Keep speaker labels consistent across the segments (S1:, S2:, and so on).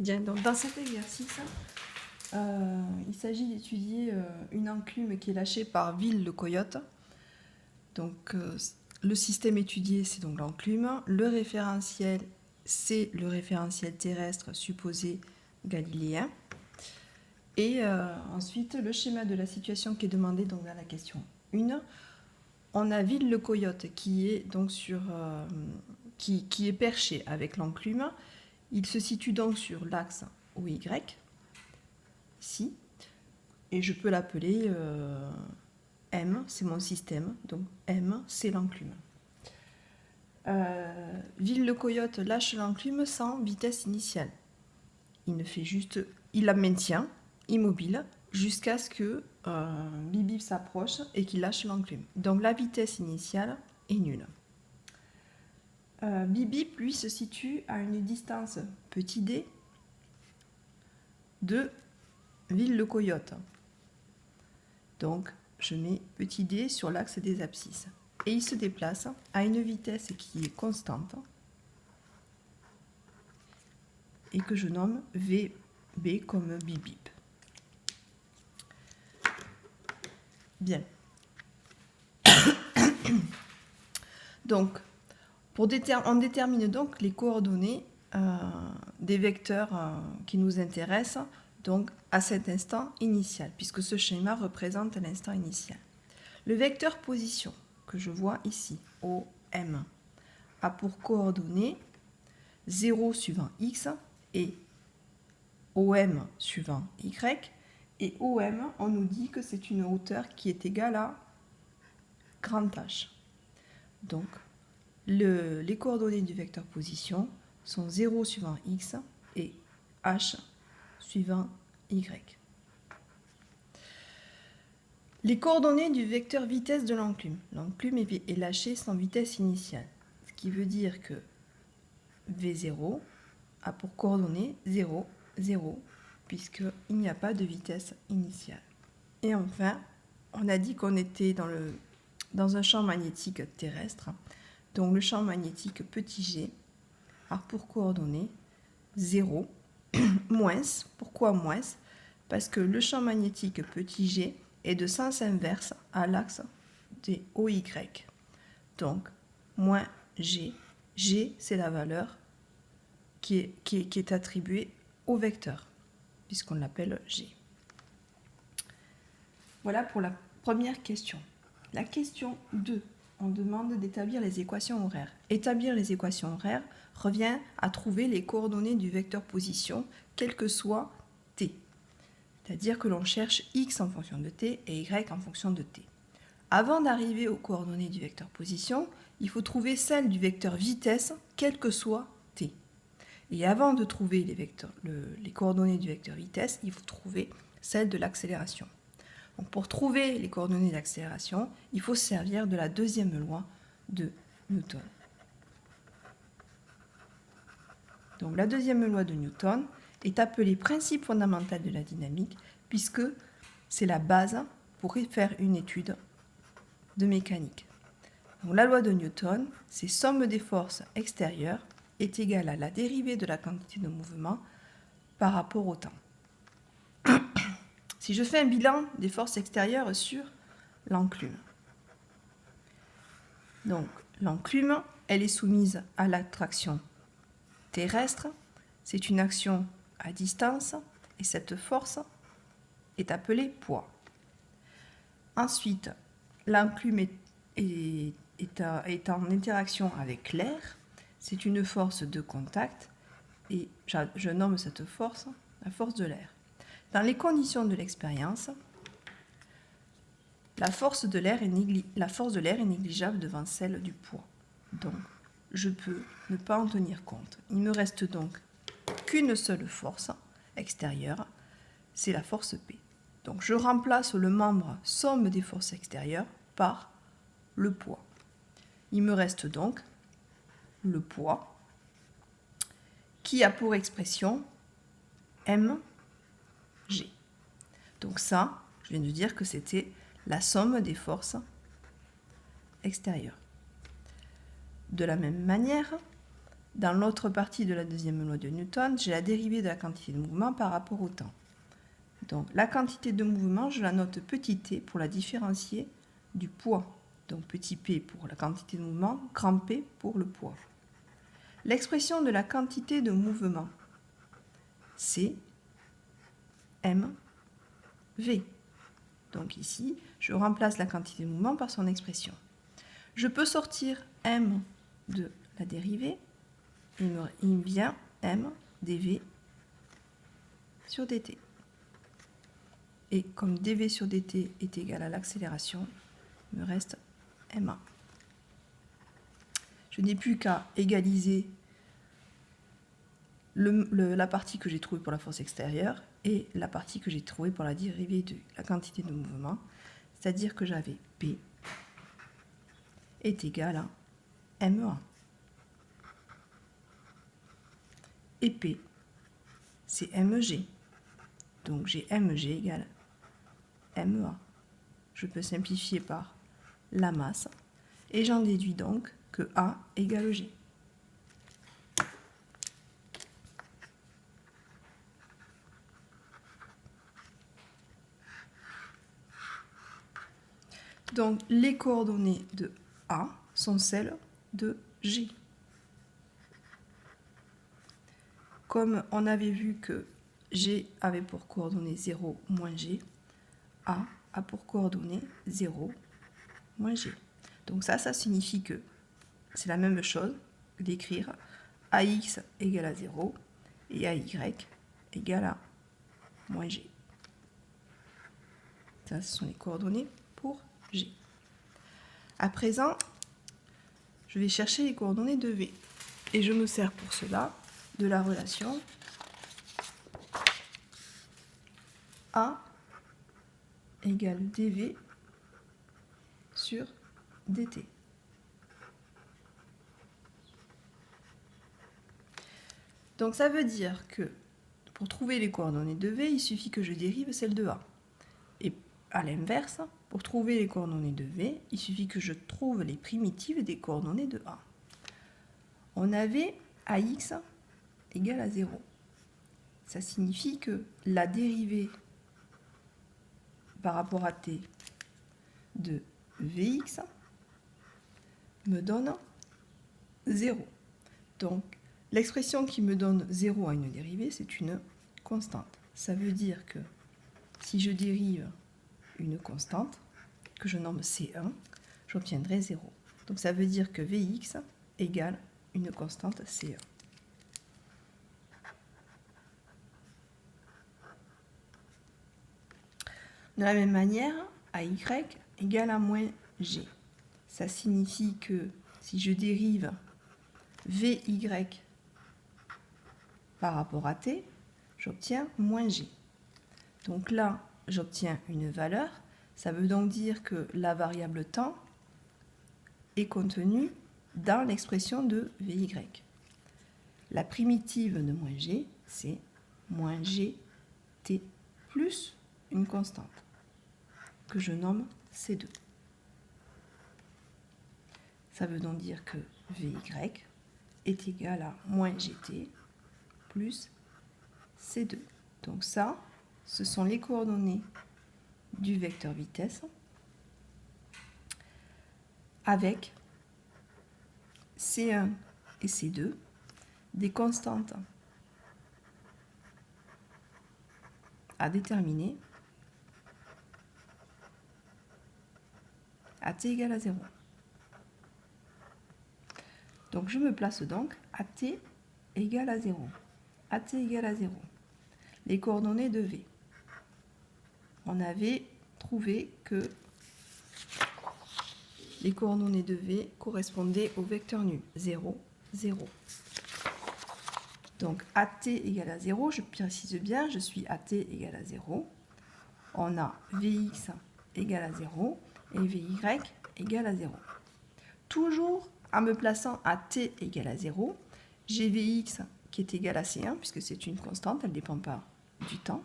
S1: Bien, donc dans cet exercice, il s'agit d'étudier une enclume qui est lâchée par Ville le coyote. Donc le système étudié, c'est donc l'enclume. Le référentiel, c'est le référentiel terrestre supposé galiléen. Et ensuite, le schéma de la situation qui est demandé donc dans la question 1. On a Ville le coyote qui est donc qui est perché avec l'enclume. Il se situe donc sur l'axe OY, ici, et je peux l'appeler M, c'est mon système, donc M, c'est l'enclume. Ville le coyote lâche l'enclume sans vitesse initiale. Il la maintient immobile jusqu'à ce que Bibi s'approche et qu'il lâche l'enclume. Donc la vitesse initiale est nulle. Bibi, lui, se situe à une distance petit d de Ville le coyote. Donc, je mets petit d sur l'axe des abscisses. Et il se déplace à une vitesse qui est constante et que je nomme VB comme bip bip. Bien. Donc, on détermine donc les coordonnées des vecteurs qui nous intéressent donc à cet instant initial, puisque ce schéma représente l'instant initial. Le vecteur position que je vois ici, OM, a pour coordonnées 0 suivant X et OM suivant Y. Et OM, on nous dit que c'est une hauteur qui est égale à grand H. Donc, les coordonnées du vecteur position sont 0 suivant X et H suivant Y. Les coordonnées du vecteur vitesse de l'enclume. L'enclume est lâchée sans vitesse initiale, ce qui veut dire que V0 a pour coordonnées 0, 0, puisqu'il n'y a pas de vitesse initiale. Et enfin, on a dit qu'on était dans un champ magnétique terrestre, donc le champ magnétique petit g a pour coordonnées 0, moins. Pourquoi moins? Parce que le champ magnétique petit g est de sens inverse à l'axe des OY. Donc, moins g. G, c'est la valeur qui est attribuée au vecteur, puisqu'on l'appelle g. Voilà pour la première question. La question 2, on demande d'établir les équations horaires. Établir les équations horaires revient à trouver les coordonnées du vecteur position, quel que soit t. C'est-à-dire que l'on cherche x en fonction de t et y en fonction de t. Avant d'arriver aux coordonnées du vecteur position, il faut trouver celles du vecteur vitesse, quel que soit t. Et avant de trouver les coordonnées du vecteur vitesse, il faut trouver celles de l'accélération. Donc pour trouver les coordonnées d'accélération, il faut se servir de la deuxième loi de Newton. Donc la deuxième loi de Newton est appelée principe fondamental de la dynamique, puisque c'est la base pour faire une étude de mécanique. Donc la loi de Newton, c'est somme des forces extérieures est égale à la dérivée de la quantité de mouvement par rapport au temps. Si je fais un bilan des forces extérieures sur l'enclume, donc l'enclume, elle est soumise à l'attraction terrestre, c'est une action à distance et cette force est appelée poids. Ensuite, l'enclume est en interaction avec l'air, c'est une force de contact et je nomme cette force la force de l'air. Dans les conditions de l'expérience, la force de l'air est négligeable devant celle du poids. Donc, je peux ne pas en tenir compte. Il me reste donc qu'une seule force extérieure, c'est la force P. Donc, je remplace le membre somme des forces extérieures par le poids. Il me reste donc le poids qui a pour expression mg. Donc ça, je viens de dire que c'était la somme des forces extérieures. De la même manière, dans l'autre partie de la deuxième loi de Newton, j'ai la dérivée de la quantité de mouvement par rapport au temps. Donc la quantité de mouvement, je la note petit t pour la différencier du poids. Donc petit p pour la quantité de mouvement, grand P pour le poids. L'expression de la quantité de mouvement, c'est mv. Donc ici, je remplace la quantité de mouvement par son expression. Je peux sortir m de la dérivée. Il me vient m dv sur dt. Et comme dv sur dt est égal à l'accélération, il me reste ma. Je n'ai plus qu'à égaliser la partie que j'ai trouvée pour la force extérieure et la partie que j'ai trouvée pour la dérivée de la quantité de mouvement, c'est-à-dire que j'avais P est égal à MA. Et P, c'est MG. Donc j'ai MG égale MA. Je peux simplifier par la masse et j'en déduis donc que A égale G. Donc les coordonnées de A sont celles de G. Comme on avait vu que G avait pour coordonnées 0 moins G, A a pour coordonnées 0 moins G. Donc ça signifie que c'est la même chose que d'écrire AX égale à 0 et AY égale à moins G. Ça, ce sont les coordonnées pour G. À présent, je vais chercher les coordonnées de V. Et je me sers pour cela de la relation A égale dV sur dt. Donc ça veut dire que pour trouver les coordonnées de V, il suffit que je dérive celles de A. Et à l'inverse, pour trouver les coordonnées de V, il suffit que je trouve les primitives des coordonnées de A. On avait AX égale à 0. Ça signifie que la dérivée par rapport à t de Vx me donne 0. Donc, l'expression qui me donne 0 à une dérivée, c'est une constante. Ça veut dire que si je dérive une constante, que je nomme C1, j'obtiendrai 0. Donc ça veut dire que Vx égale une constante C1. De la même manière, AY égale à moins G. Ça signifie que si je dérive Vy par rapport à t, j'obtiens moins G. Donc là, j'obtiens une valeur. Ça veut donc dire que la variable temps est contenue dans l'expression de Vy. La primitive de moins G, c'est moins Gt plus une constante que je nomme C2. Ça veut donc dire que Vy est égal à moins Gt plus C2. Donc ça, ce sont les coordonnées du vecteur vitesse avec C1 et C2, des constantes à déterminer à t égale à 0. Donc je me place donc à t égale à 0. À t égale à 0. Les coordonnées de V. On avait trouvé que les coordonnées de V correspondaient au vecteur nu 0, 0. Donc AT égale à 0, je précise bien, je suis AT égale à 0. On a Vx égale à 0 et Vy égale à 0. Toujours en me plaçant à t égale à 0, j'ai Vx qui est égal à C1, puisque c'est une constante, elle ne dépend pas du temps.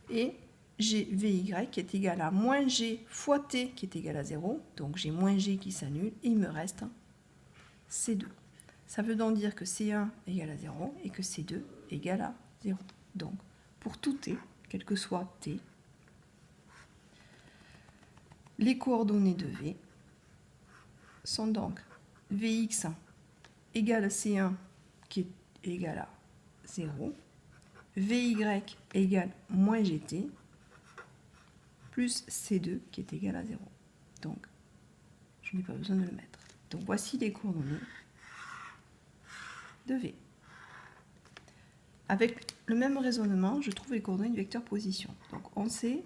S1: Et j'ai Vy qui est égal à moins G fois t qui est égal à 0. Donc j'ai moins G qui s'annule et il me reste C2. Ça veut donc dire que C1 égale à 0 et que C2 égale à 0. Donc, pour tout t, quel que soit t, les coordonnées de V sont donc Vx égale à C1 qui est égal à 0, Vy égale moins Gt, plus C2 qui est égal à 0. Donc, je n'ai pas besoin de le mettre. Donc, voici les coordonnées de V. Avec le même raisonnement, je trouve les coordonnées du vecteur position. Donc, on sait